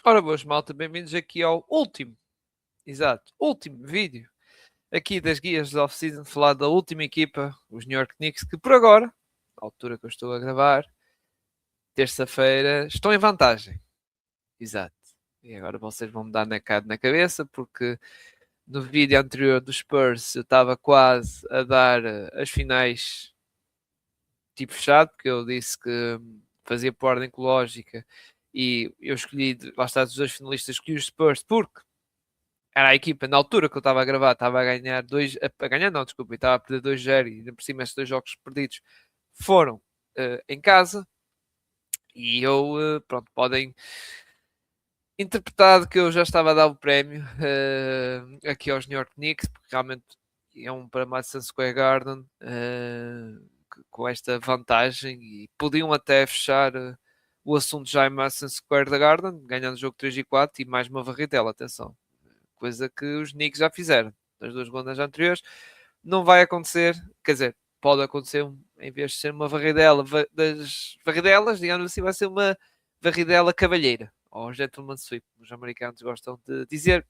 Ora boas, malta, bem-vindos aqui ao último vídeo aqui das guias de off-season, falar da última equipa, os New York Knicks, que por agora, à altura que eu estou a gravar, terça-feira, estão em vantagem. Exato. E agora vocês vão me dar na cabeça, porque no vídeo anterior dos Spurs eu estava quase a dar as finais tipo fechado, porque eu disse que fazia por ordem lógica e eu escolhi, lá está, os dois finalistas, escolhi os Spurs porque era a equipa, na altura que eu estava a gravar, estava a ganhar a ganhar não, desculpa, estava a perder 2-0 e ainda por cima estes 2 jogos perdidos foram em casa e eu, pronto, podem interpretar que eu já estava a dar o prémio aqui aos New York Knicks, porque realmente é um para Madison Square Garden com esta vantagem e podiam até fechar o assunto já em Madison Square Garden, ganhando o jogo 3 e 4 e mais uma varritela, atenção. Coisa que os Knicks já fizeram nas duas rondas anteriores. Não vai acontecer, quer dizer, pode acontecer em vez de ser uma varridela das varridelas, digamos assim, vai ser uma varridela cavalheira, ou gentleman sweep, os americanos gostam de dizer,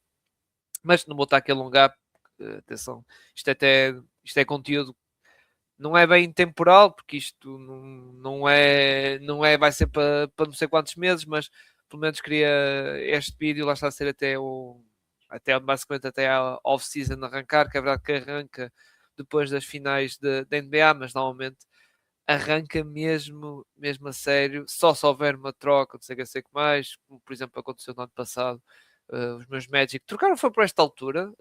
mas não vou estar aqui a alongar, porque, atenção, isto é conteúdo, não é bem temporal, porque isto não é, vai ser para não sei quantos meses, mas pelo menos queria este vídeo, lá está a ser até basicamente até a off-season arrancar, que é verdade que arranca depois das finais da NBA, mas normalmente arranca mesmo a sério, só se houver uma troca, não sei o que sei que mais, como por exemplo aconteceu no ano passado, os meus Magic trocaram foi por esta altura,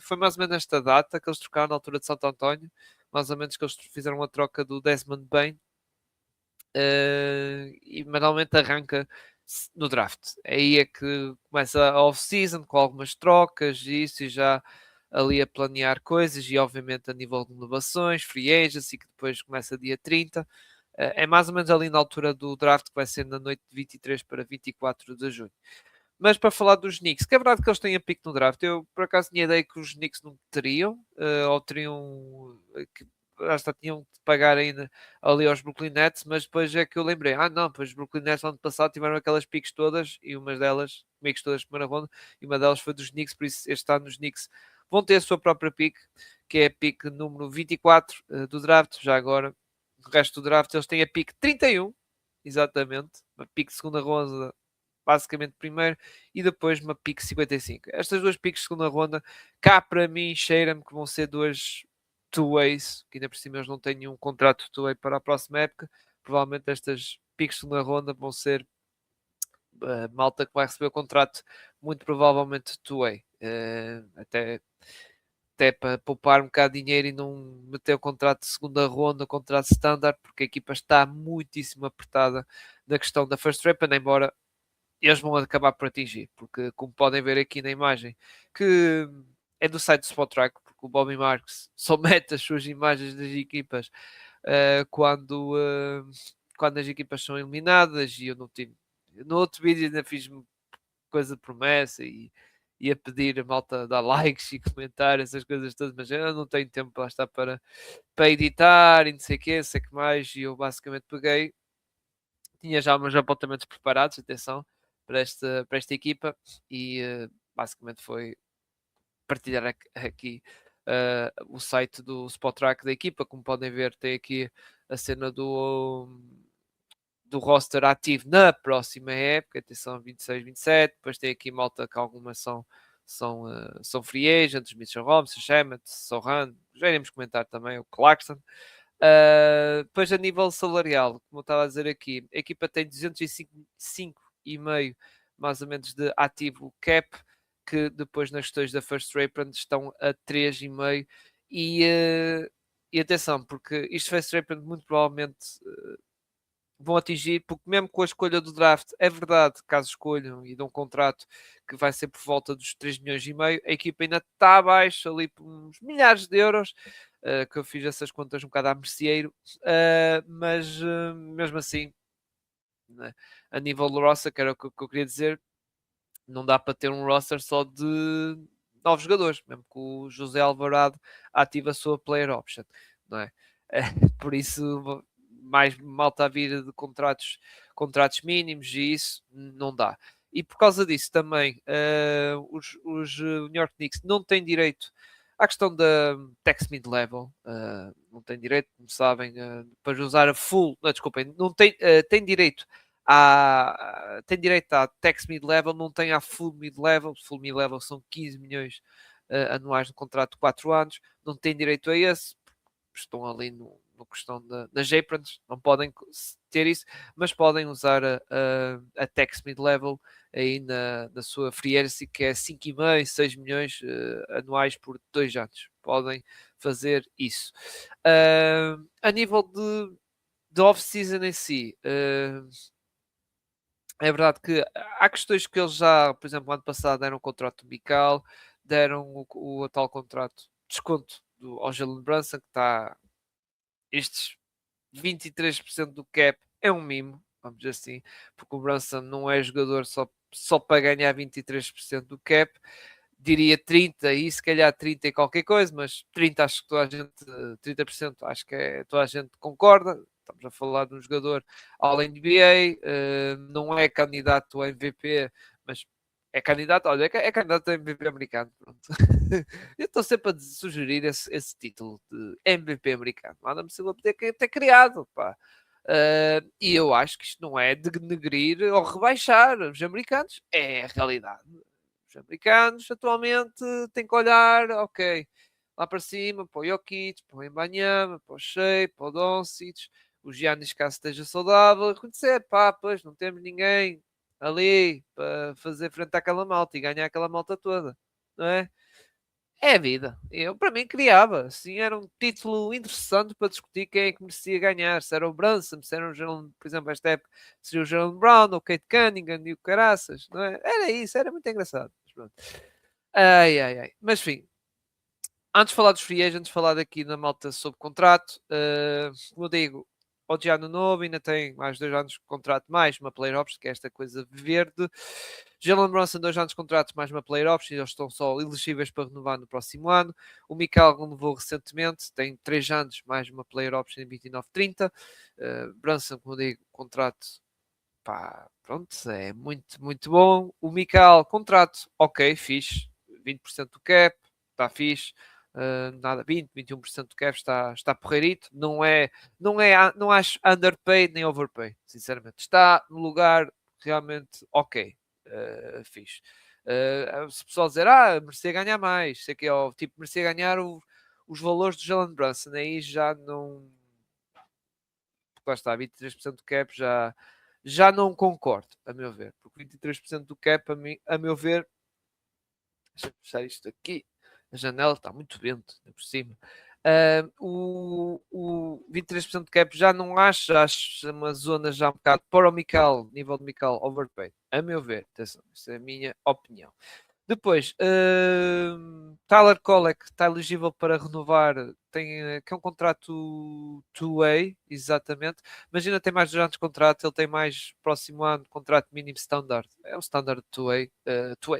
foi mais ou menos nesta data que eles trocaram na altura de Santo António, mais ou menos que eles fizeram a troca do Desmond Bain, e normalmente arranca no draft. Aí é que começa a off-season com algumas trocas e isso, e já ali a planear coisas e obviamente a nível de inovações, free agency, que depois começa dia 30. É mais ou menos ali na altura do draft, que vai ser na noite de 23 para 24 de junho. Mas para falar dos Knicks, que é verdade que eles têm a pique no draft, eu por acaso tinha ideia que os Knicks não teriam, ou teriam, hasta tinham de pagar ainda ali aos Brooklyn Nets, mas depois é que eu lembrei, não, pois os Brooklyn Nets no ano passado tiveram aquelas piques todas, e uma delas, piques todas de primeira ronda, e uma delas foi dos Knicks, por isso este ano os Knicks vão ter a sua própria pique, que é a pique número 24 do draft, já agora, o resto do draft eles têm a pique 31, exatamente, uma pique de segunda ronda, basicamente primeiro, e depois uma pique 55. Estas duas piques de segunda ronda, cá para mim, cheira-me que vão ser duas two-ways, que ainda por cima eles não têm nenhum contrato two-way para a próxima época. Provavelmente estas piques de segunda ronda vão ser malta que vai receber o contrato, muito provavelmente two-way. Até para poupar um bocado de dinheiro e não meter o contrato de segunda ronda, o contrato standard, porque a equipa está muitíssimo apertada na questão da first rep, embora eles vão acabar por atingir, porque como podem ver aqui na imagem, que é do site do Spotrac, porque o Bobby Marks só mete as suas imagens das equipas quando as equipas são eliminadas, e eu não tive. No outro vídeo ainda fiz coisa de promessa e a pedir a malta dar likes e comentar essas coisas todas, mas eu não tenho tempo para estar para editar e não sei o que, sei que mais, e eu basicamente peguei, tinha já meus apontamentos preparados, atenção, para esta equipa, e basicamente foi partilhar aqui o site do Spotrac da equipa. Como podem ver, tem aqui a cena do roster ativo na próxima época, atenção, 26, 27, depois tem aqui malta que algumas são free agents, Mitchell Robinson, Shemet, Sohan, já iremos comentar também o Clarkson. Depois a nível salarial, como eu estava a dizer aqui, a equipa tem 205,5 mais ou menos de ativo cap, que depois nas questões da First Apron estão a 3,5 e atenção, porque isto First Apron muito provavelmente vão atingir, porque mesmo com a escolha do draft, é verdade, caso escolham e dão um contrato que vai ser por volta dos 3,5 milhões, a equipa ainda está abaixo, ali por uns milhares de euros, que eu fiz essas contas um bocado a merceeiro, mas mesmo assim, né, a nível do roster, que era o que eu queria dizer, não dá para ter um roster só de novos jogadores, mesmo que o José Alvarado ative a sua player option, não é? Por isso, mais malta a vir de contratos mínimos e isso não dá. e por causa disso também os New York Knicks não têm direito à questão da tax mid-level, não têm direito, como sabem, para usar a full, não, desculpem, não tem, tem direito tem direito à tax mid-level, não tem à full mid-level são 15 milhões anuais no contrato de 4 anos, não tem direito a esse, estão ali no questão das aprons, não podem ter isso, mas podem usar a tax mid-level aí na sua free agency, que é 5,5, 6 milhões anuais por 2 anos. Podem fazer isso. A nível de off-season em si, é verdade que há questões que eles já, por exemplo, ano passado deram um contrato umbilical, deram o tal contrato desconto ao Jalen Brunson, que está estes 23% do cap é um mimo, vamos dizer assim, porque o Brunson não é jogador só para ganhar 23% do cap. Diria 30 e se calhar 30 e qualquer coisa, mas 30 acho que toda a gente, 30% acho que toda a gente concorda. Estamos a falar de um jogador All-NBA, não é candidato a MVP, mas é candidato, olha, é candidato a MVP americano. Pronto. Eu estou sempre a sugerir esse título de MVP americano. Manda-me Silva poder ter criado, pá. E eu acho que isto não é de denegrir ou rebaixar os americanos, é a realidade. Os americanos atualmente têm que olhar, ok, lá para cima, para o Jokic, para o Embanyama, para o Shea, para o Doncic, o Giannis caso esteja saudável, reconhecer, pá, pois não temos ninguém ali para fazer frente àquela malta e ganhar aquela malta toda, não é? É a vida. Eu, para mim, criava. Assim, era um título interessante para discutir quem é que merecia ganhar. Se era o Brunson, se era o Jalen, por exemplo, esta época, seria o Jalen Brown, ou o Kate Cunningham e o Caraças, não é? Era isso, era muito engraçado. Mas pronto. Ai, ai, ai. Mas, enfim, antes de falar dos free agents, falar aqui na malta sob contrato. Como eu digo, o Odiano novo ainda tem mais 2 anos de contrato, mais uma player option, que é esta coisa verde. Jalen Brunson, 2 anos de contrato, mais uma player option, eles estão só elegíveis para renovar no próximo ano. O Mikal renovou recentemente, tem 3 anos, mais uma player option em 29-30. Brunson, como eu digo, contrato, pá, pronto, é muito, muito bom. O Mikal, contrato, ok, fixe, 20% do cap, está fixe. Nada, 20, 21% do cap está porreirito, não acho underpaid nem overpaid, sinceramente. Está no lugar realmente ok, fixe. Se o pessoal dizer, merecia ganhar mais, sei que é o tipo, merecia ganhar os valores do Jalen Brunson, aí já não, lá está, 23% do cap já não concordo, a meu ver, porque 23% do cap, a meu ver, deixa eu fechar isto aqui. A janela está muito vento, por cima. O 23% de cap já não acho uma zona já um bocado para o Mical, nível de Mical overpaid, a meu ver. Atenção, isso é a minha opinião. Depois, Tyler Kolek está elegível para renovar, tem, que é um contrato two-way, exatamente, mas ainda tem mais 2 anos de contrato, ele tem mais próximo ano contrato mínimo standard, é o standard two-way,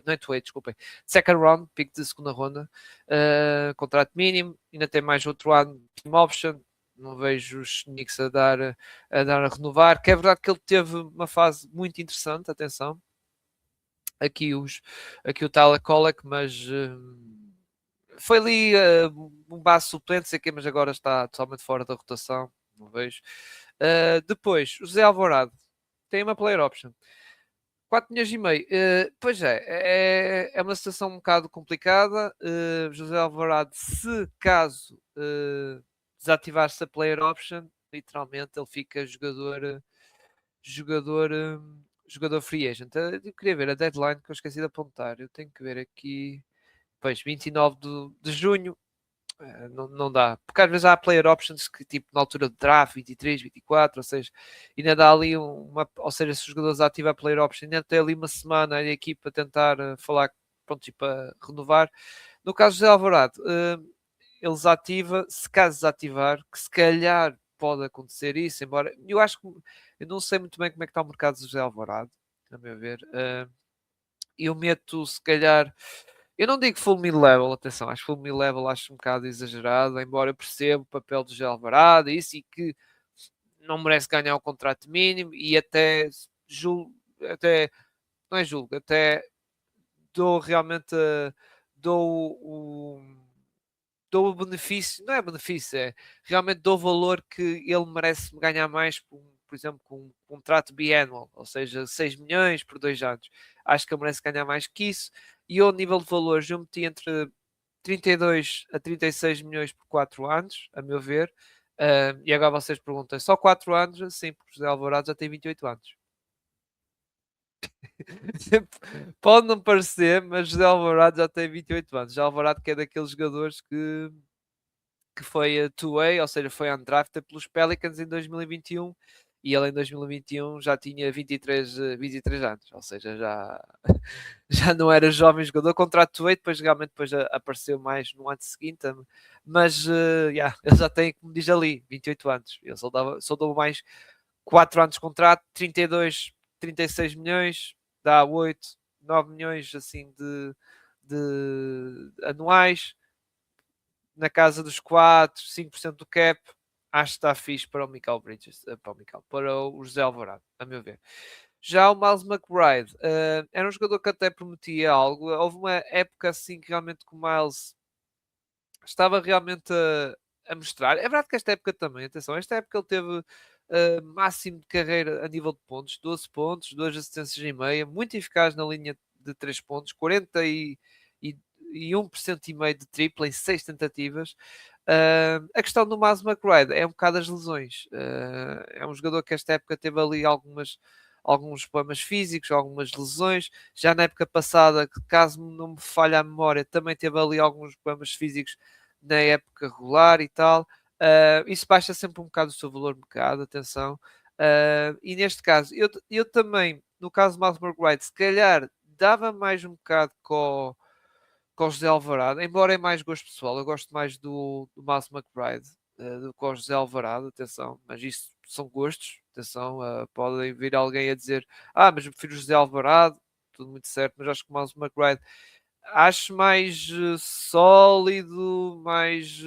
não é two-way, desculpem, second round, pick de segunda ronda, contrato mínimo, ainda tem mais outro ano, team option, não vejo os Knicks a renovar, que é verdade que ele teve uma fase muito interessante, atenção, aqui, aqui o Tyler Kolek, mas foi ali um base suplente, sei que, mas agora está totalmente fora da rotação, não vejo. Depois, o José Alvorado tem uma player option. 4 milhões e meio. Pois é uma situação um bocado complicada. José Alvorado, se caso desativar-se a player option, literalmente ele fica jogador, jogador free agent. Eu queria ver a deadline que eu esqueci de apontar. Eu tenho que ver aqui. Pois, 29 de junho. Não dá. Porque às vezes há player options que, tipo, na altura do draft, 23, 24, ou seja, ainda dá ali ou seja, se o jogador desativa a player option, ainda tem ali uma semana a equipa a tentar falar, pronto, tipo, para renovar. No caso do José Alvarado, ele desativa, se caso desativar, que se calhar pode acontecer isso, embora eu acho que eu não sei muito bem como é que está o mercado do José Alvarado, a meu ver. Eu meto, se calhar, eu não digo full mid-level, atenção, acho full mid-level acho um bocado exagerado, embora eu perceba o papel do José Alvarado, isso e que não merece ganhar o contrato mínimo e até não é julgo, até dou realmente dou dou o benefício, não é benefício, é realmente dou valor que ele merece ganhar mais, por exemplo, com um contrato biannual, ou seja, 6 milhões por 2 anos. Acho que ele merece ganhar mais que isso. E eu, a nível de valores, eu meti entre 32 a 36 milhões por 4 anos, a meu ver. E agora vocês perguntam, só 4 anos? Sim, porque o José Alvarado já tem 28 anos. Pode não parecer, mas José Alvarado já tem 28 anos. José Alvarado que é daqueles jogadores que foi a two-way, ou seja, foi undrafted pelos Pelicans em 2021 e ele em 2021 já tinha 23 anos, ou seja, já, já não era jovem jogador, contrato two-way, depois realmente depois apareceu mais no ano seguinte, mas yeah, ele já tem, como diz ali, 28 anos, ele só dou mais 4 anos de contrato, 32, 36 milhões, dá 8, 9 milhões assim de anuais, na casa dos 4, 5% do cap, acho que está fixe para o Michael Bridges, para o José Alvarado, a meu ver. Já o Miles McBride era um jogador que até prometia algo. Houve uma época assim que realmente o Miles estava realmente a mostrar. É verdade que esta época também, atenção, esta época ele teve máximo de carreira a nível de pontos, 12 pontos, 2 assistências e meia, muito eficaz na linha de 3 pontos, 41% e meio de tripla em 6 tentativas. A questão do Miles McBride é um bocado as lesões. É um jogador que esta época teve ali alguns problemas físicos, algumas lesões. Já na época passada, caso não me falhe a memória, também teve ali alguns problemas físicos na época regular e tal. Isso baixa sempre um bocado o seu valor de mercado, atenção. E neste caso, eu também, no caso do Miles McBride, se calhar dava mais um bocado com o José Alvarado, embora é mais gosto pessoal, eu gosto mais do Miles McBride do que o José Alvarado, atenção, mas isso são gostos, atenção, podem vir alguém a dizer, mas eu prefiro o José Alvarado, tudo muito certo, mas acho que o Miles McBride acho mais sólido, mais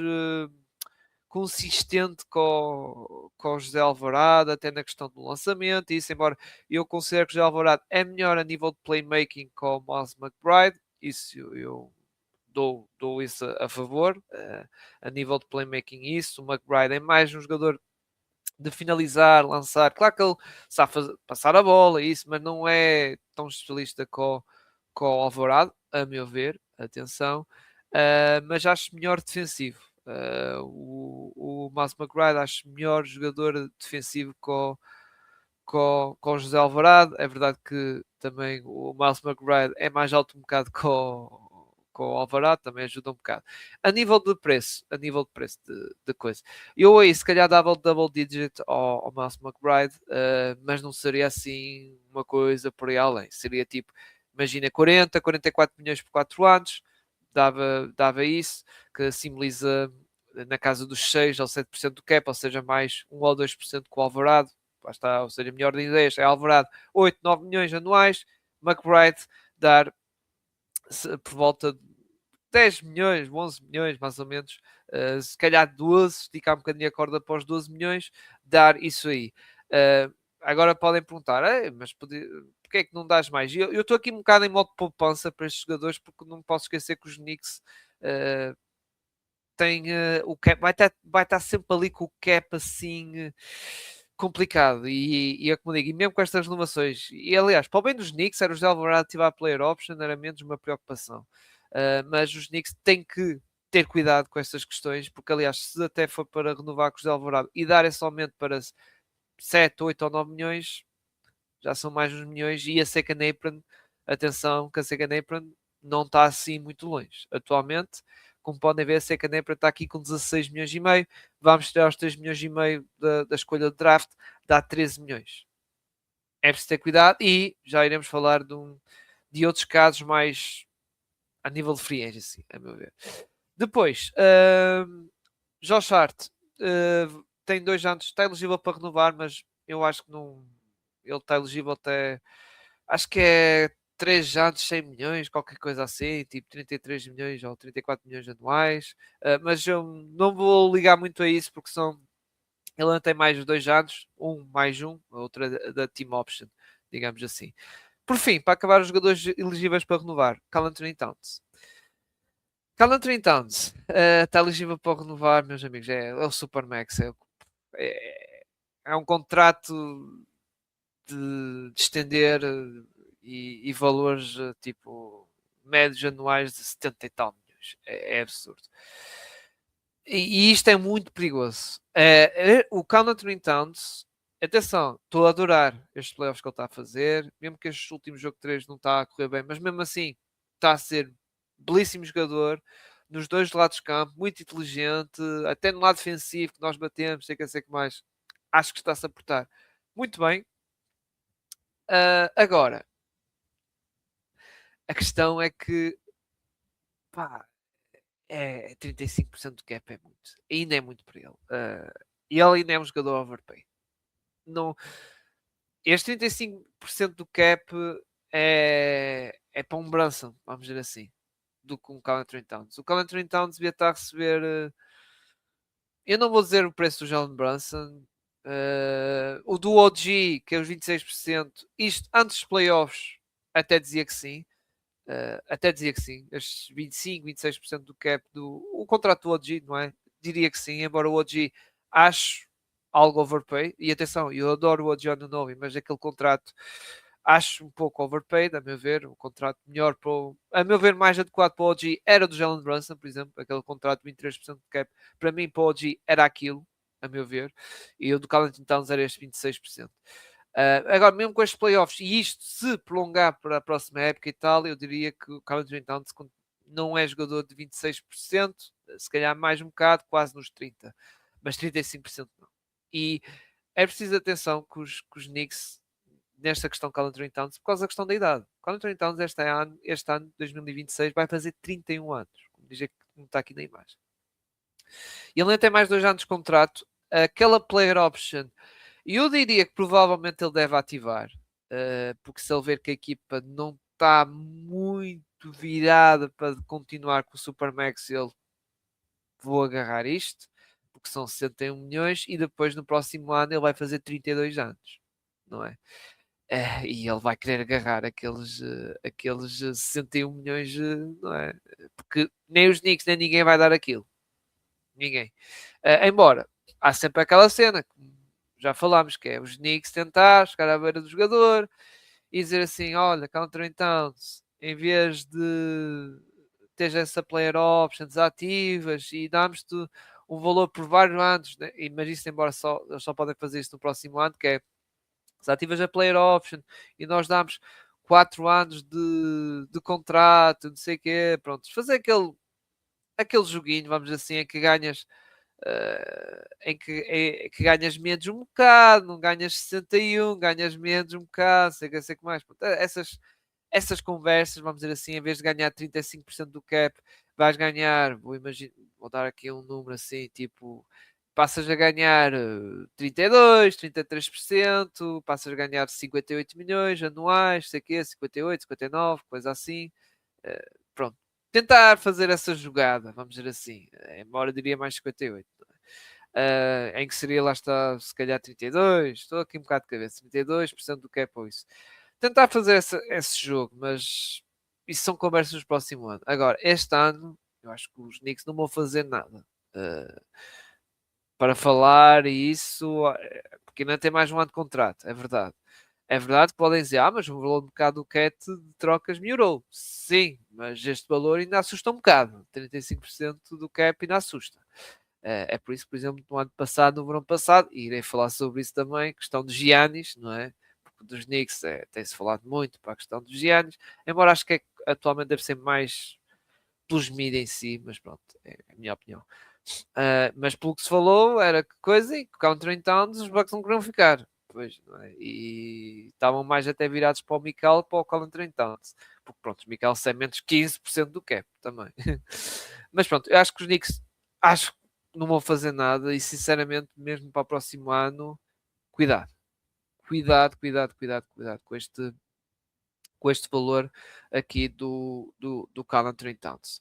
consistente com o José Alvarado, até na questão do lançamento, e isso, embora eu considero que o José Alvarado é melhor a nível de playmaking com o Miles McBride, isso eu dou isso a favor, a nível de playmaking isso, o McBride é mais um jogador de finalizar, lançar, claro que ele sabe passar a bola, isso, mas não é tão especialista com o Alvarado, a meu ver, atenção, mas acho melhor defensivo. O Miles McBride acho melhor jogador defensivo com o José Alvarado. É verdade que também o Miles McBride é mais alto um bocado com o Alvarado, também ajuda um bocado. A nível de preço de coisa. Eu aí se calhar dava double digit ao Miles McBride, mas não seria assim uma coisa por aí além. Seria tipo, imagina 40, 44 milhões por 4 anos, dava isso, que simboliza na casa dos 6 ou 7% do cap, ou seja, mais 1 ou 2% com o Alvarado. Lá está, ou seja, melhor de ideias, é Alvarado 8, 9 milhões anuais, McBride dar por volta de 10 milhões, 11 milhões mais ou menos, se calhar 12, esticar um bocadinho a corda para os 12 milhões, dar isso aí. Agora podem perguntar, mas porque é que não dás mais? Eu estou aqui um bocado em modo de poupança para estes jogadores, porque não posso esquecer que os Knicks tem o cap, vai estar sempre ali com o cap assim complicado e é como digo, e mesmo com estas renovações, e aliás, para o bem dos Knicks, era o José Alvarado ativar a player option, era menos uma preocupação. Mas os Knicks têm que ter cuidado com estas questões, porque aliás, se até for para renovar com o José Alvarado e dar esse aumento para 7, 8 ou 9 milhões, já são mais uns milhões, e a Second Apron, atenção, que a Second Apron não está assim muito longe. Atualmente, como podem ver, a Second Apron está aqui com 16 milhões e meio, vamos tirar os 3 milhões e meio da escolha de draft, dá 13 milhões. É preciso ter cuidado e já iremos falar de outros casos mais a nível de free agency, a meu ver. Depois, Josh Hart tem 2 anos, está elegível para renovar, mas eu acho que não. Ele está elegível até. Acho que é 3 anos, 100 milhões, qualquer coisa assim, tipo 33 milhões ou 34 milhões anuais. Mas eu não vou ligar muito a isso porque são. Ele ainda tem mais 2 anos, um mais um, a outra da Team Option, digamos assim. Por fim, para acabar os jogadores elegíveis para renovar, Karl Anthony Towns. Karl Anthony Towns está elegível para renovar, meus amigos, é o Supermax. É um contrato de estender e valores tipo médios anuais de 70 e tal milhões. É absurdo. E isto é muito perigoso. O Karl Anthony Towns, atenção, estou a adorar estes playoffs que ele está a fazer, mesmo que este último jogo 3 não está a correr bem, mas mesmo assim está a ser belíssimo jogador nos dois lados do campo, muito inteligente, até no lado defensivo que nós batemos, sei que mais. Acho que está-se a portar muito bem. Agora, a questão é que pá, 35% do cap é muito. Ainda é muito para ele. E ele ainda é um jogador overpay. Não, este 35% do cap é para um Brunson, vamos dizer assim, do que um Karl Anthony Towns. O Karl Anthony Towns devia estar a receber. Eu não vou dizer o preço do Jalen Brunson. O do OG, que é os 26%, isto antes dos playoffs, até dizia que sim. Até dizia que sim. Estes 25, 26% do cap o contrato do OG, não é? Diria que sim, embora o OG acho algo overpay. E atenção, eu adoro o OG Anunoby, mas aquele contrato acho um pouco overpaid, a meu ver. Um contrato melhor para a meu ver, mais adequado para o OG era do Jalen Brunson, por exemplo, aquele contrato de 23% de cap. Para mim, para o OG era aquilo, a meu ver. E o do Karl Anthony Towns era este 26%. Agora, mesmo com estes playoffs, e isto se prolongar para a próxima época e tal, eu diria que o Karl Anthony Towns não é jogador de 26%, se calhar mais um bocado, quase nos 30%, mas 35% não. E é preciso atenção que os Knicks, nesta questão de Karl Anthony Towns, por causa da questão da idade. Karl Anthony Towns este ano 2026, vai fazer 31 anos, como diz que não está aqui na imagem. E ele ainda tem mais 2 anos de contrato. Aquela player option, eu diria que provavelmente ele deve ativar, porque se ele ver que a equipa não está muito virada para continuar com o Supermax, ele vou agarrar isto, porque são 61 milhões, e depois no próximo ano ele vai fazer 32 anos, não é? E ele vai querer agarrar aqueles 61 milhões, não é? Porque nem os Knicks nem ninguém vai dar aquilo. Ninguém. Embora há sempre aquela cena, que já falámos, que é os Knicks tentar chegar à beira do jogador e dizer assim: olha, Counter Towns, em vez de ter essa player options ativas e damos-te um valor por vários anos, né? Mas isso, embora eles só podem fazer isso no próximo ano, que é se ativas a player option e nós damos 4 anos de contrato, não sei o quê, pronto, fazer aquele joguinho, vamos dizer assim, em que ganhas em que ganhas menos um bocado, não ganhas 61, ganhas menos um bocado, sei que mais. Essas conversas, vamos dizer assim, em vez de ganhar 35% do cap, vais ganhar, vou dar aqui um número assim, tipo, passas a ganhar 32, 33%, passas a ganhar 58 milhões anuais, sei que 58, 59, coisa assim. Pronto. Tentar fazer essa jogada, vamos dizer assim, embora eu diria mais 58. Em que seria, lá está, se calhar 32, estou aqui um bocado de cabeça, 32% do cap ou isso. Tentar fazer esse jogo, mas isso são conversas do próximo ano. Agora, este ano, eu acho que os Knicks não vão fazer nada para falar e isso, porque ainda tem mais um ano de contrato, é verdade. É verdade que podem dizer, mas o valor de mercado do CAT de trocas melhorou. Sim, mas este valor ainda assusta um bocado. 35% do cap ainda assusta. É por isso, por exemplo, no ano passado, no verão passado, e irei falar sobre isso também, questão de Giannis, não é? Porque dos Knicks tem-se falado muito para a questão dos Giannis, embora acho que atualmente deve ser mais pelos mid em si, mas pronto, é a minha opinião. Mas pelo que se falou, era que coisa e que Country Towns os Bucks não queriam ficar. Pois, não é? E estavam mais até virados para o Michael para o Colin Trent Towns. Porque pronto, o Michael sai menos 15% do cap também. Mas pronto, eu acho que os Knicks acho que não vão fazer nada e sinceramente, mesmo para o próximo ano, cuidado. Cuidado com este valor aqui do Carl Anthony Towns.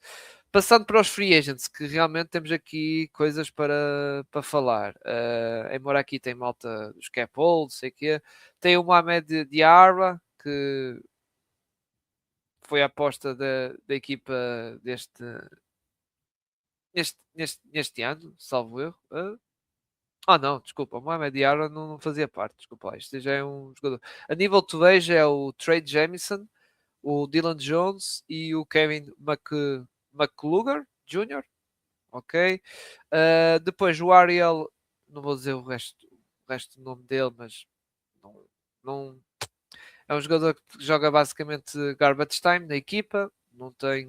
Passando para os free agents, que realmente temos aqui coisas para falar. Embora aqui tem malta dos cap hold, sei que tem o Mohamed Diarra, que foi a aposta da equipa neste ano, salvo erro. Não, desculpa, o Mohamed Diarra não fazia parte, desculpa lá, este já é um jogador. A nível de vejo é o Trey Jamison, o Dylan Jones e o Kevin McCluger Jr., ok? Depois o Ariel, não vou dizer o resto do nome dele, mas não, não, é um jogador que joga basicamente garbage time na equipa, não tem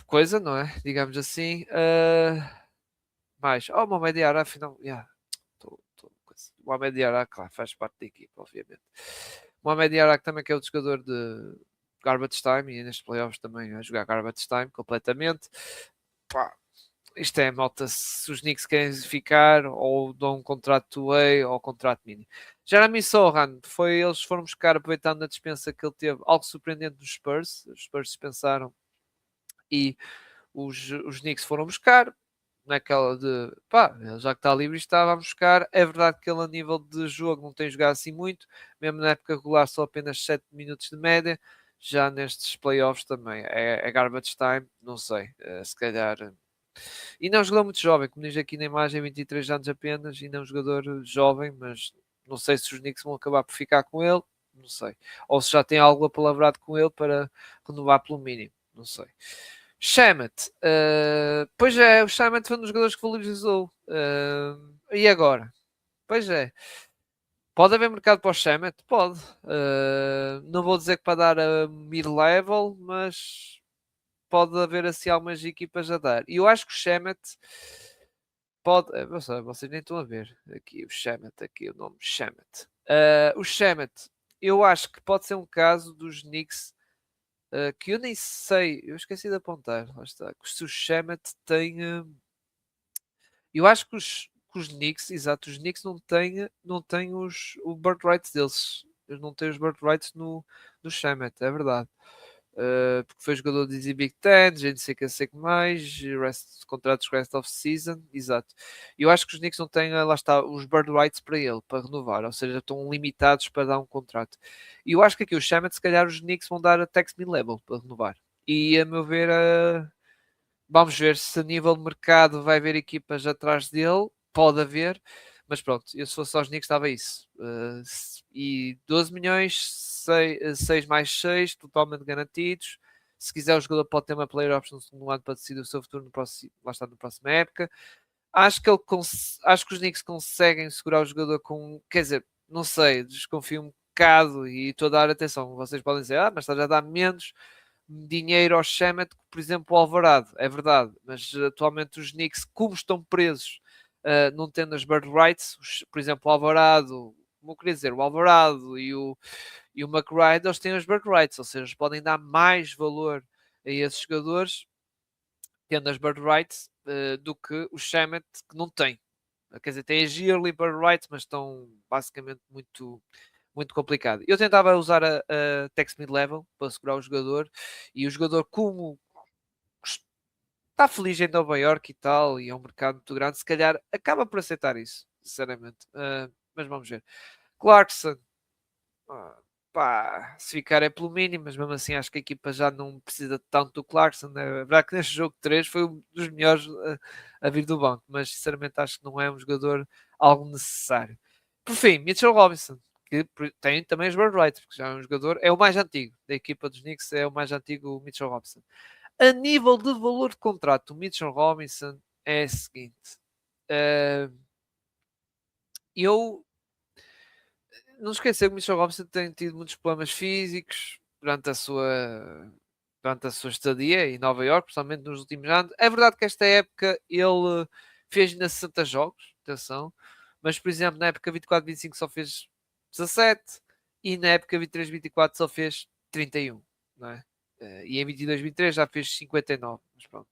coisa, não é? Digamos assim. O Mohamed Diarra, afinal, yeah, o Mohamed Diarra, claro, faz parte da equipa, obviamente. O Mohamed Diarra também que é outro jogador de garbage time e nestes playoffs também a jogar garbage time completamente. Pá, isto é, malta, se os Knicks querem ficar ou dão um contrato two-way ou contrato mínimo. Jeremy Sohan, eles foram buscar, aproveitando a dispensa que ele teve, algo surpreendente dos Spurs. Os Spurs dispensaram e os Knicks foram buscar naquela de pá, já que está livre está, vamos buscar. É verdade que ele a nível de jogo não tem jogado assim muito, mesmo na época regular só apenas 7 minutos de média, já nestes playoffs também é garbage time, não sei, se calhar. E não é um jogador muito jovem, como diz aqui na imagem, 23 anos apenas, e não é um jogador jovem, mas não sei se os Knicks vão acabar por ficar com ele, não sei. Ou se já tem algo apalavrado com ele para renovar pelo mínimo, não sei. Shamet. Pois é, o Shamet foi um dos jogadores que valorizou. E agora? Pois é. Pode haver mercado para o Shamet? Pode. Não vou dizer que para dar a mid-level, mas pode haver assim algumas equipas a dar. E eu acho que o Shamet pode. Vocês nem estão a ver aqui o Shamet, aqui o nome Shamet. O Shamet, eu acho que pode ser um caso dos Knicks que eu nem sei, eu esqueci de apontar, lá está, que se o Shemet tem. Eu acho que os Knicks, exato, os Knicks não têm o bird rights deles. Eles não têm os bird rights no Shemet, é verdade. Porque foi jogador de Easy Big Ten, gente sei que mais, contratos rest of season, exato. Eu acho que os Knicks não têm, lá está, os bird rights para ele, para renovar, ou seja, estão limitados para dar um contrato. E eu acho que aqui o Shamet, se calhar os Knicks vão dar a tax mid-level para renovar. E a meu ver, vamos ver se a nível de mercado vai haver equipas atrás dele, pode haver, mas pronto, eu se fosse aos Knicks estava isso. E 12 milhões, 6 mais 6, totalmente garantidos. Se quiser, o jogador pode ter uma player option no segundo ano para decidir o seu futuro no próximo, lá está, na próxima época. Acho que os Knicks conseguem segurar o jogador com, quer dizer, não sei, desconfio um bocado e estou a dar atenção. Vocês podem dizer, mas está a dar menos dinheiro ao Shemet que, por exemplo, o Alvarado. É verdade, mas atualmente os Knicks, como estão presos, não tendo as bird rights, por exemplo, o Alvarado, como eu queria dizer, o Alvarado e o McBride, eles têm as bird rights, ou seja, eles podem dar mais valor a esses jogadores tendo as bird rights do que o Shemet que não tem. Quer dizer, tem as yearly bird rights, mas estão basicamente muito muito complicado. Eu tentava usar a text mid-level para segurar o jogador e o jogador, como está feliz em Nova York e tal, e é um mercado muito grande, se calhar acaba por aceitar isso, sinceramente. Mas vamos ver. Clarkson, pá, se ficar é pelo mínimo, mas mesmo assim acho que a equipa já não precisa tanto do Clarkson. Né? É verdade que neste jogo 3 foi um dos melhores a vir do banco, mas sinceramente acho que não é um jogador algo necessário. Por fim, Mitchell Robinson, que tem também os bird rights, porque já é um jogador, é o mais antigo da equipa dos Knicks, é o mais antigo, o Mitchell Robinson. A nível de valor de contrato, o Mitchell Robinson é o seguinte. Uh, eu não esquecer que o Mitchell Robinson tem tido muitos problemas físicos durante a sua estadia em Nova York, principalmente nos últimos anos. É verdade que esta época ele fez ainda 60 jogos, atenção, mas por exemplo na época 24-25 só fez 17 e na época 23-24 só fez 31, não é? E em 22-23 já fez 59, mas pronto.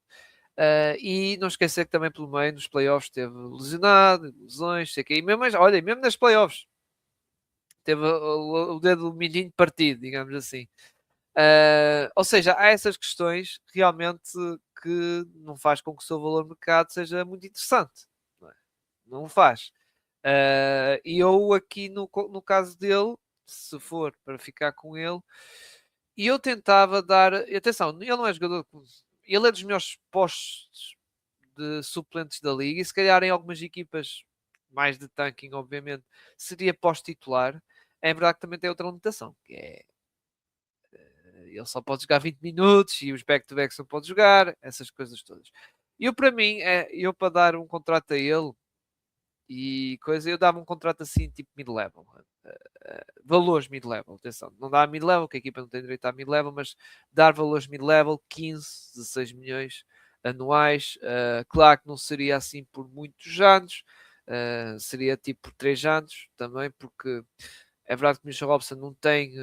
E não esquecer que também pelo meio nos playoffs teve lesionado, lesões, sei que, e mesmo, olha, mesmo nas playoffs teve o dedo mindinho partido, digamos assim. Ou seja, há essas questões realmente que não faz com que o seu valor de mercado seja muito interessante. Não, é? Não faz. E eu aqui no caso dele, se for para ficar com ele. E eu tentava dar. Atenção, ele não é jogador. Ele é dos melhores postos de suplentes da liga e se calhar em algumas equipas mais de tanking, obviamente, seria pós-titular. É verdade que também tem outra limitação, que é ele só pode jogar 20 minutos e os back-to-backs não pode jogar, essas coisas todas. Eu, para mim, eu para dar um contrato a ele e coisa, eu dava um contrato assim, tipo mid-level. Valores mid-level, atenção, não dá mid-level, que a equipa não tem direito a mid-level, mas dar valores mid-level, 15, 16 milhões anuais. Claro que não seria assim por muitos anos, seria tipo por 3 anos também, porque é verdade que o Mitchell Robson não tem.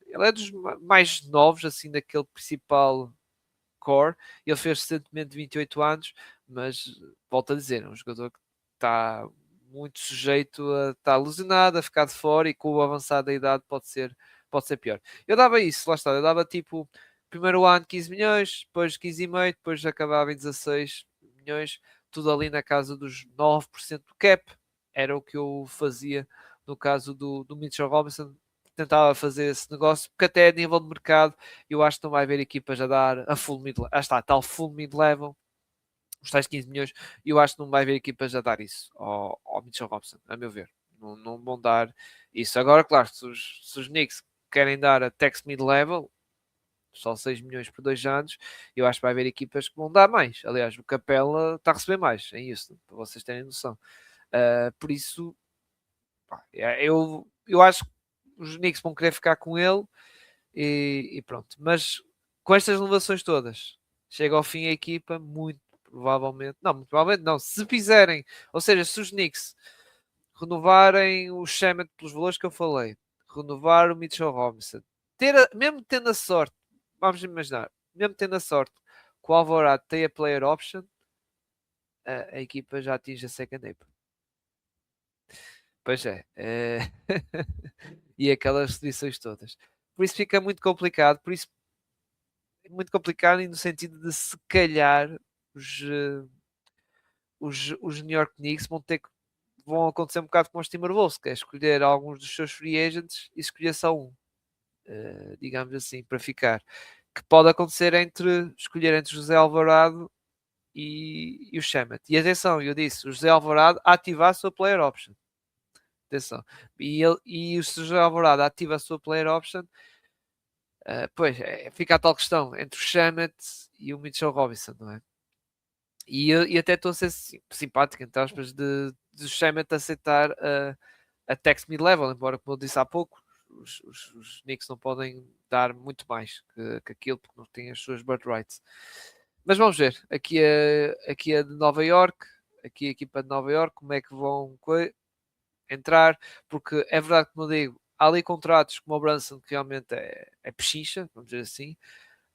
Ele é dos mais novos, assim, daquele principal core. Ele fez recentemente 28 anos, mas volto a dizer, é um jogador que está muito sujeito a estar lesionado, a ficar de fora e com o avançado da idade pode ser pior. Eu dava isso, lá está, eu dava tipo primeiro ano 15 milhões, depois 15,5, depois acabava em 16 milhões, tudo ali na casa dos 9% do cap. Era o que eu fazia no caso do Mitchell Robinson. Tentava fazer esse negócio, porque até a nível de mercado eu acho que não vai haver equipas a dar a full mid, está, tal full mid level, os tais 15 milhões, e eu acho que não vai haver equipas a dar isso ao Mitchell Robson, a meu ver. Não, não vão dar isso. Agora, claro, se os Knicks querem dar a tax mid level, só 6 milhões por 2 anos, eu acho que vai haver equipas que vão dar mais. Aliás, o Capela está a receber mais em isso, para vocês terem noção. Por isso, pá, eu acho que os Knicks vão querer ficar com ele e pronto. Mas com estas inovações todas, chega ao fim a equipa, muito provavelmente não, se fizerem, ou seja, se os Knicks renovarem o Shemet pelos valores que eu falei, renovar o Mitchell Robinson, mesmo tendo a sorte, vamos imaginar, mesmo tendo a sorte que o Alvarado tem a player option, a equipa já atinge a second April. Pois é. E aquelas restrições todas. Por isso fica muito complicado, por isso muito complicado no sentido de se calhar os, os New York Knicks vão acontecer um bocado como os Timberwolves, que é escolher alguns dos seus free agents e escolher só um, digamos assim, para ficar. Que pode acontecer escolher entre José Alvarado e o Shemet. E atenção, eu disse, o José Alvarado ativar a sua player option. Atenção. E o José Alvarado ativa a sua player option. Pois, fica a tal questão entre o Shemet e o Mitchell Robinson, não é? E até estou a ser simpático, entre aspas, de Shemet aceitar a tax mid-level, embora, como eu disse há pouco, os Knicks não podem dar muito mais que aquilo, porque não têm as suas bird rights. Mas vamos ver, aqui é de Nova York, aqui a equipa de Nova York, como é que vão entrar, porque é verdade, como eu digo, há ali contratos como o Brunson, que realmente é pechincha, vamos dizer assim.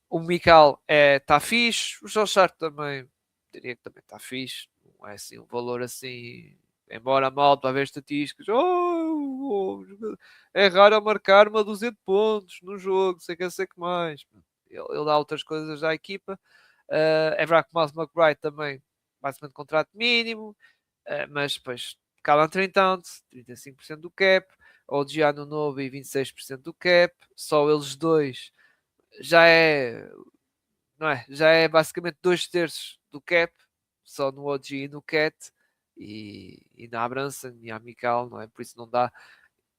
O Mikal está fixe, o Josh Hart também, diria que também está fixe, não é assim um valor assim, embora mal para ver estatísticas, é raro marcar uma dúzia de pontos no jogo, sei que mais. Ele dá outras coisas à equipa. É verdade que o Miles McBride também, basicamente contrato mínimo, mas depois Carl Anthony Towns, 35% do cap, ou Gianno Novo e 26% do cap, só eles dois já é, não é? Já é basicamente 2/3 do cap, só no OG e no Cat, e na Abranson e a Amical, não é? Por isso não dá.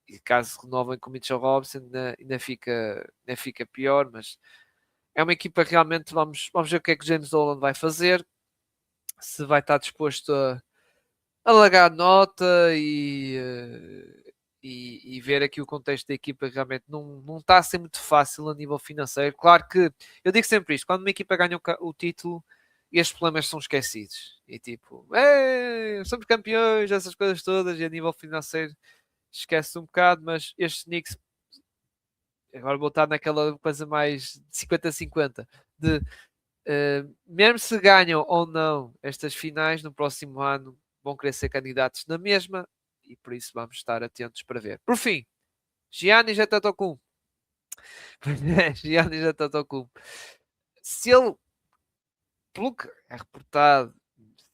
E caso renovem com o Mitchell Robinson, ainda fica pior, mas é uma equipa realmente. Vamos ver o que é que James Dolan vai fazer, se vai estar disposto a largar nota e ver aqui o contexto da equipa realmente não está a ser muito fácil a nível financeiro. Claro que eu digo sempre isto: quando uma equipa ganha o título, estes problemas são esquecidos. E tipo, somos campeões, essas coisas todas, e a nível financeiro esquece um bocado, mas estes Knicks, agora vou estar naquela coisa mais de 50-50, de mesmo se ganham ou não estas finais, no próximo ano vão querer ser candidatos na mesma e por isso vamos estar atentos para ver. Por fim, Giannis Antetokounmpo. Giannis Antetokounmpo. Se ele, pelo que é reportado,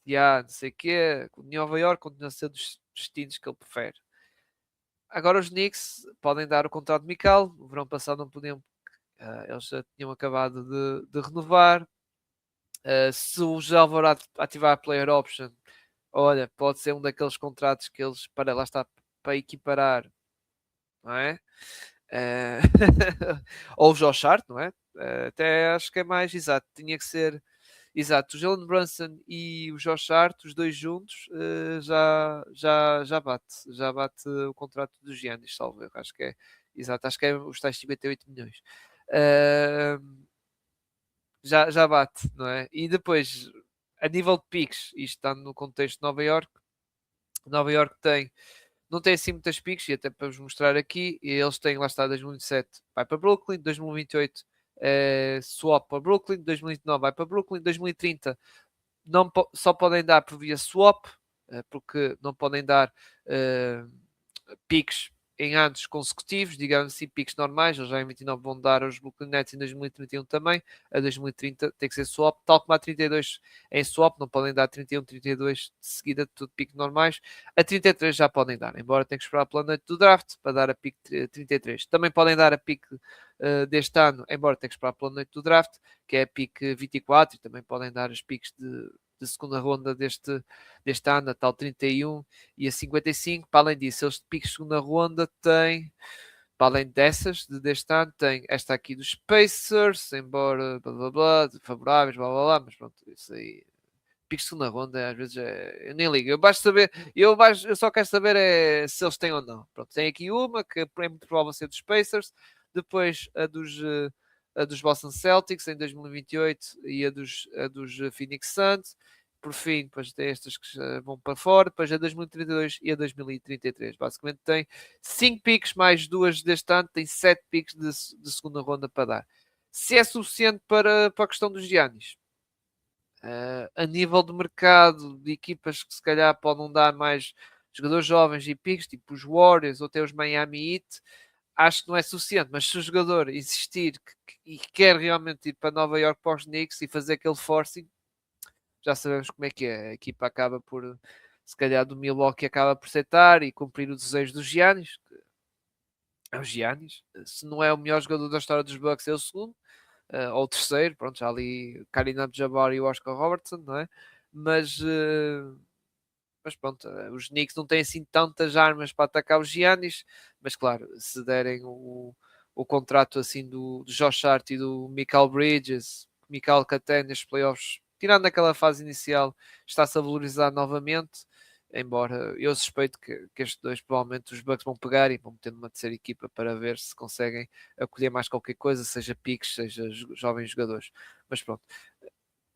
não sei o quê, Nova York continua a ser dos destinos que ele prefere. agora os Knicks podem dar o contrato de Mikal. O verão passado não podiam, eles já tinham acabado de renovar. Se o Alvarado ativar a player option, olha, pode ser um daqueles contratos que eles, para lá está, para equiparar, não é? Ou o Josh Hart, não é? Até acho que é mais exato. Tinha que ser exato. O Jalen Brunson e o Josh Hart, os dois juntos, já bate o contrato dos Giannis, salvo eu. Acho que é exato. Acho que é os tais 58 milhões. Uh, já bate, não é? E depois, a nível de picks, isto está no contexto de Nova York não tem assim muitas picks, e até para vos mostrar aqui, e eles têm, lá está, 2007 vai para Brooklyn, 2028 swap para Brooklyn, 2029 vai para Brooklyn, 2030 não, só podem dar por via swap, porque não podem dar picks em anos consecutivos, digamos assim, picks normais. Eles já em 29 vão dar aos Brooklyn Nets em 2031 também. A 2030 tem que ser swap, tal como a 32 em swap, não podem dar 31, 32 de seguida, tudo picks normais. A 33 já podem dar, embora tenham que esperar pela noite do draft para dar a pick 33. Também podem dar a pick deste ano, embora tenham que esperar pela noite do draft, que é a pick 24, e também podem dar as picks de segunda ronda deste ano, a tal 31 e a 55. Para além disso, eles de piques de segunda ronda têm, para além dessas, deste ano, tem esta aqui dos Pacers, embora blá blá blá, favoráveis, blá blá blá, mas pronto, isso aí. Piques de segunda ronda, às vezes eu nem ligo. Eu só quero saber se eles têm ou não. Pronto, tem aqui uma que é muito provável ser dos Pacers, depois a dos Boston Celtics em 2028 e a dos Phoenix Suns. Por fim, depois tem estas que vão para fora, depois a 2032 e a 2033. Basicamente tem 5 piques mais duas deste ano, tem 7 piques de segunda ronda para dar. Se é suficiente para a questão dos Giannis, a nível de mercado, de equipas que se calhar podem dar mais jogadores jovens e picks, tipo os Warriors ou até os Miami Heat, acho que não é suficiente. Mas se o jogador insistir e quer realmente ir para Nova York para os Knicks e fazer aquele forcing, já sabemos como é que é. A equipa acaba por, se calhar, do Milwaukee acaba por aceitar e cumprir o desejo dos Giannis. É o Giannis. Se não é o melhor jogador da história dos Bucks, é o segundo. Ou o terceiro, pronto, já ali Kareem Abdul-Jabbar e o Oscar Robertson, não é? Mas, mas pronto, os Knicks não têm assim tantas armas para atacar os Giannis, mas claro, se derem o contrato assim do Josh Hart e do Michael Bridges, Michael que até nestes playoffs, tirando naquela fase inicial, está-se a valorizar novamente. Embora eu suspeito que estes dois provavelmente os Bucks vão pegar e vão meter numa terceira equipa para ver se conseguem acolher mais qualquer coisa, seja piques, seja jovens jogadores. Mas pronto,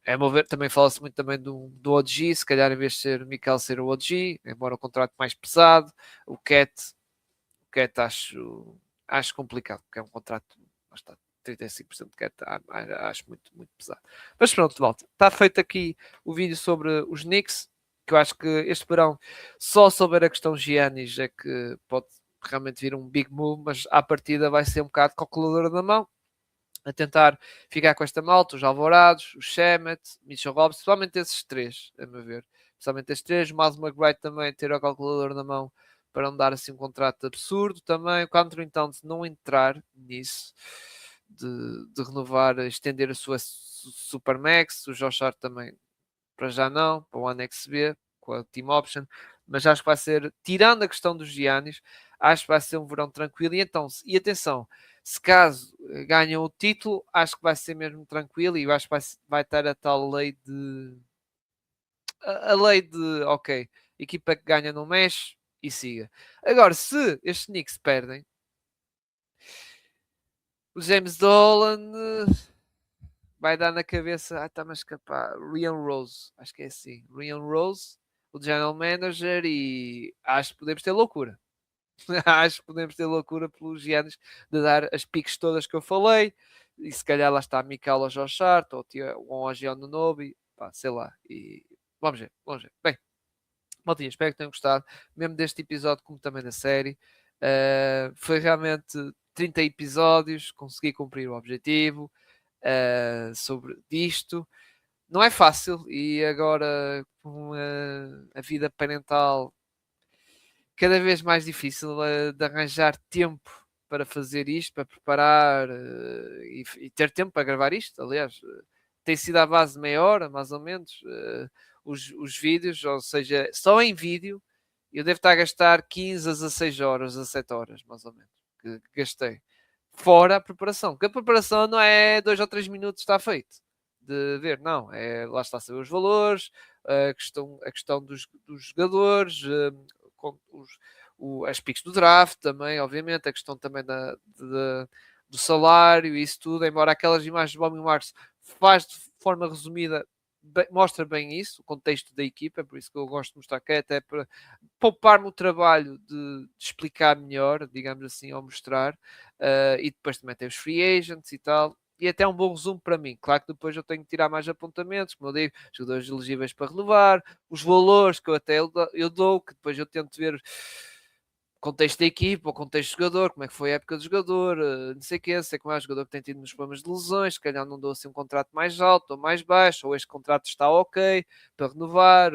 é meu ver, também fala-se muito também do OG, se calhar em vez de ser o Mikel ser o OG, embora o contrato mais pesado, o Cat acho complicado, porque é um contrato, está 35% de Cat, acho muito, muito pesado. Mas pronto, volta. Está feito aqui o vídeo sobre os Knicks, que eu acho que este verão, só sobre a questão Giannis é que pode realmente vir um big move, mas à partida vai ser um bocado calculadora da mão a tentar ficar com esta malta, os Alvorados, o Shemet, Mitchell Robinson, principalmente esses três, a meu ver. Principalmente esses três, o Miles McBride também ter o calculador na mão para não dar assim um contrato absurdo também. O Anthony Towns não entrar nisso, de renovar, estender a sua Supermax, o Josh Hart também para já não, para o Annex B, com a Team Option, mas acho que vai ser, tirando a questão dos Giannis, acho que vai ser um verão tranquilo. E então, e atenção, se caso ganham o título, acho que vai ser mesmo tranquilo e eu acho que vai ter a tal lei de. A lei de, ok, equipa que ganha não mexe e siga. Agora, se estes Knicks perdem, o James Dolan vai dar na cabeça, está-me a escapar, Rian Rose, acho que é assim, Rian Rose, o General Manager, e acho que podemos ter loucura. Acho que podemos ter loucura pelos Giannis de dar as piques todas que eu falei. E se calhar lá está a Mikala Josh Hart ou o Ogion Nobi, pá, sei lá. E vamos ver, vamos ver. Bem, maltinha, espero que tenham gostado, mesmo deste episódio como também da série. Foi realmente 30 episódios, consegui cumprir o objetivo sobre disto. Não é fácil e agora com a vida parental cada vez mais difícil de arranjar tempo para fazer isto, para preparar e ter tempo para gravar isto. Aliás, tem sido à base de meia hora, mais ou menos, os vídeos, ou seja, só em vídeo eu devo estar a gastar 15 a 16 horas, a 7 horas, mais ou menos, que gastei. Fora a preparação, que a preparação não é 2 ou 3 minutos está feito de ver, não, é, lá está a saber os valores, a questão dos jogadores, as picks do draft também, obviamente, a questão também do salário e isso tudo, embora aquelas imagens de Bobby Marks faz de forma resumida, mostra bem isso, o contexto da equipa, é por isso que eu gosto de mostrar que é até para poupar-me o trabalho de explicar melhor, digamos assim, ou mostrar, e depois também tem os free agents e tal, e até um bom resumo para mim. Claro que depois eu tenho que tirar mais apontamentos, como eu digo, jogadores elegíveis para relevar, os valores que eu dou, que depois eu tento ver contexto da equipa, o contexto do jogador, como é que foi a época do jogador, não sei o que, sei como é o jogador que tem tido uns problemas de lesões, se calhar não dou assim um contrato mais alto ou mais baixo, ou este contrato está ok para renovar,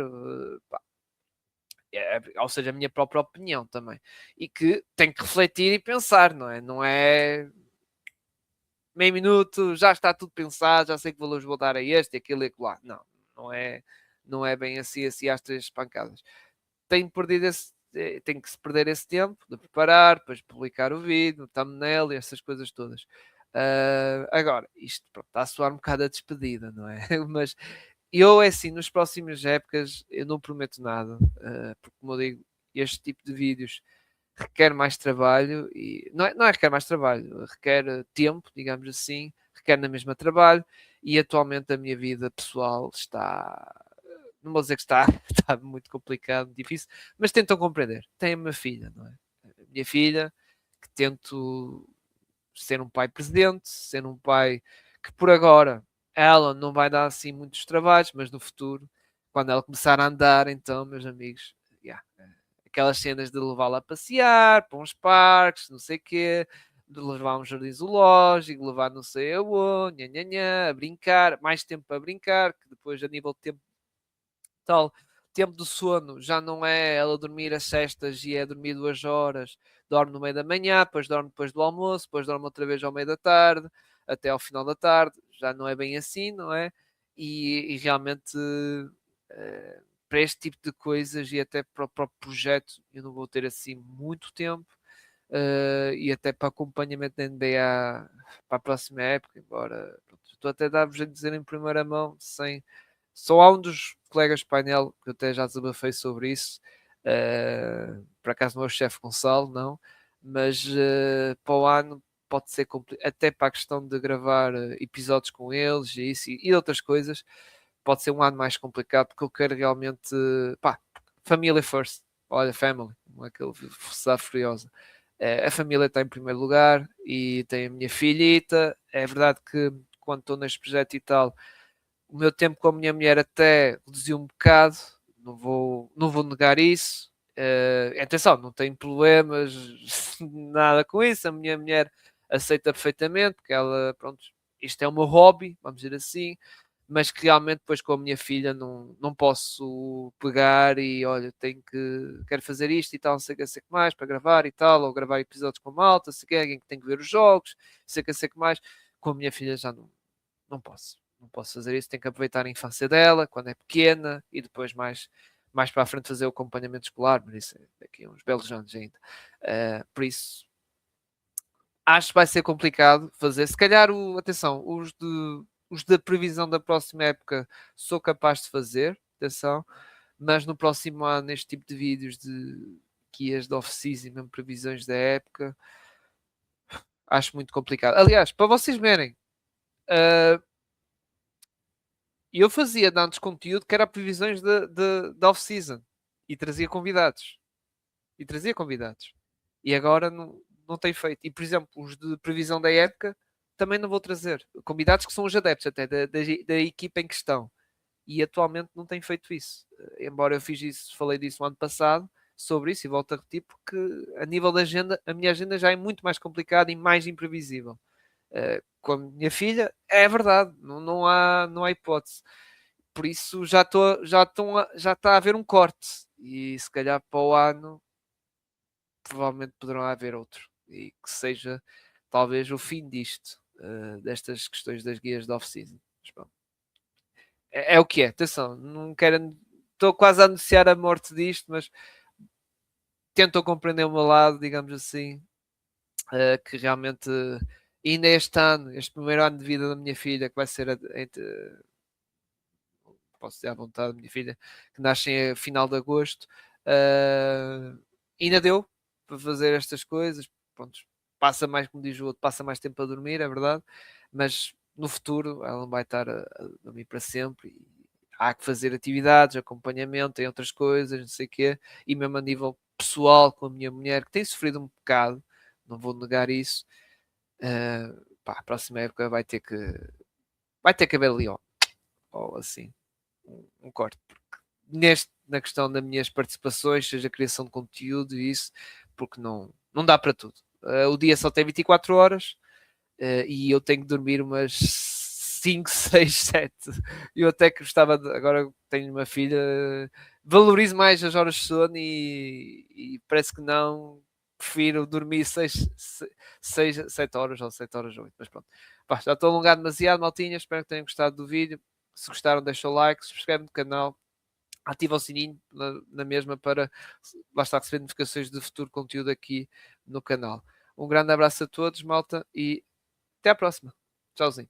ou seja, a minha própria opinião também. E que tem que refletir e pensar, não é? Não é meio minuto, já está tudo pensado, já sei que valores vou dar a este, aquele e lá. Não, não é bem assim às três pancadas. Tem que se perder esse tempo de preparar, depois publicar o vídeo, o thumbnail e essas coisas todas. Agora, isto pronto, está a soar um bocado a despedida, não é? Mas eu, é assim, nas próximas épocas, eu não prometo nada, porque, como eu digo, este tipo de vídeos requer mais trabalho e não é requer mais trabalho, requer tempo, digamos assim, requer na mesma trabalho e atualmente a minha vida pessoal está, não vou dizer que está, está muito complicado, difícil, mas tentam compreender. Tenho uma filha, não é? A minha filha, que tento ser um pai presente, ser um pai que por agora ela não vai dar assim muitos trabalhos, mas no futuro, quando ela começar a andar, então, meus amigos, yeah, aquelas cenas de levá-la a passear para uns parques, não sei o quê, de levar a um jardim zoológico, levar não sei aonde, a brincar, mais tempo para brincar, que depois a nível de tempo tal, tempo do sono já não é ela dormir às sextas e é dormir 2 horas, dorme no meio da manhã, depois dorme depois do almoço, depois dorme outra vez ao meio da tarde, até ao final da tarde, já não é bem assim, não é? E realmente para este tipo de coisas e até para o próprio projeto eu não vou ter assim muito tempo. E até para acompanhamento da NBA para a próxima época, embora pronto, estou até a dar-vos a dizer em primeira mão, sem só há um dos colegas de painel que eu até já desabafei sobre isso. Por acaso não é o chefe Gonçalo, não, mas para o ano pode ser até para a questão de gravar episódios com eles e isso e outras coisas, pode ser um ano mais complicado porque eu quero realmente, pá, família first, olha, family, como é aquele Velocidade Furiosa. A família está em primeiro lugar e tem a minha filhita. É verdade que quando estou neste projeto e tal, o meu tempo com a minha mulher até reduziu um bocado, não vou negar isso. Atenção, não tenho problemas, nada com isso. A minha mulher aceita perfeitamente, porque ela, pronto, isto é o meu hobby, vamos dizer assim, mas que realmente depois com a minha filha não posso pegar e olha, quero fazer isto e tal, sei que mais para gravar e tal, ou gravar episódios com a malta, sei que alguém que tem que ver os jogos, sei que mais. Com a minha filha já não posso. Não posso fazer isso, tenho que aproveitar a infância dela, quando é pequena, e depois mais para a frente fazer o acompanhamento escolar, mas isso é daqui a uns belos anos ainda. Por isso, acho que vai ser complicado fazer. Se calhar, atenção, os da previsão da próxima época sou capaz de fazer, atenção, mas no próximo ano, neste tipo de vídeos de guias de off-season, mesmo previsões da época, acho muito complicado. Aliás, para vocês verem, uh, eu fazia antes conteúdo que era previsões da off-season e trazia convidados. E trazia convidados. E agora não tem feito. E, por exemplo, os de previsão da época também não vou trazer. Convidados que são os adeptos até da equipa em questão. E atualmente não tenho feito isso. Embora eu fiz isso, falei disso no ano passado, sobre isso, e volto a repetir, porque a nível da agenda, a minha agenda já é muito mais complicada e mais imprevisível. Com a minha filha, é verdade, não há hipótese. Por isso já está a haver um corte. E se calhar para o ano provavelmente poderão haver outro e que seja talvez o fim disto, destas questões das guias de off-season. É o que é, atenção, não quero, estou quase a anunciar a morte disto, mas tentam compreender o meu lado, digamos assim, que realmente ainda este ano, este primeiro ano de vida da minha filha, que vai ser posso dizer à vontade, da minha filha, que nasce em final de agosto, ainda deu para fazer estas coisas. Pronto, passa mais, como diz o outro, passa mais tempo a dormir, é verdade, mas no futuro ela não vai estar a dormir para sempre. E há que fazer atividades, acompanhamento, tem outras coisas, não sei o quê, e mesmo a nível pessoal com a minha mulher, que tem sofrido um bocado, não vou negar isso. Pá, a próxima época vai ter que haver ali, ó, ou assim, um corte. Na questão das minhas participações, seja a criação de conteúdo e isso, porque não dá para tudo. O dia só tem 24 horas e eu tenho que dormir umas 5 6 7. Eu até que gostava de, agora tenho uma filha, valorizo mais as horas de sono e parece que não, prefiro dormir 7 horas ou 7 horas ou 8, mas pronto. Pá, já estou a alongar demasiado, maltinha, espero que tenham gostado do vídeo. Se gostaram, deixa o like, subscreve no canal, ativa o sininho na mesma para lá estar a receber notificações de futuro conteúdo aqui no canal. Um grande abraço a todos, malta, e até à próxima. Tchauzinho.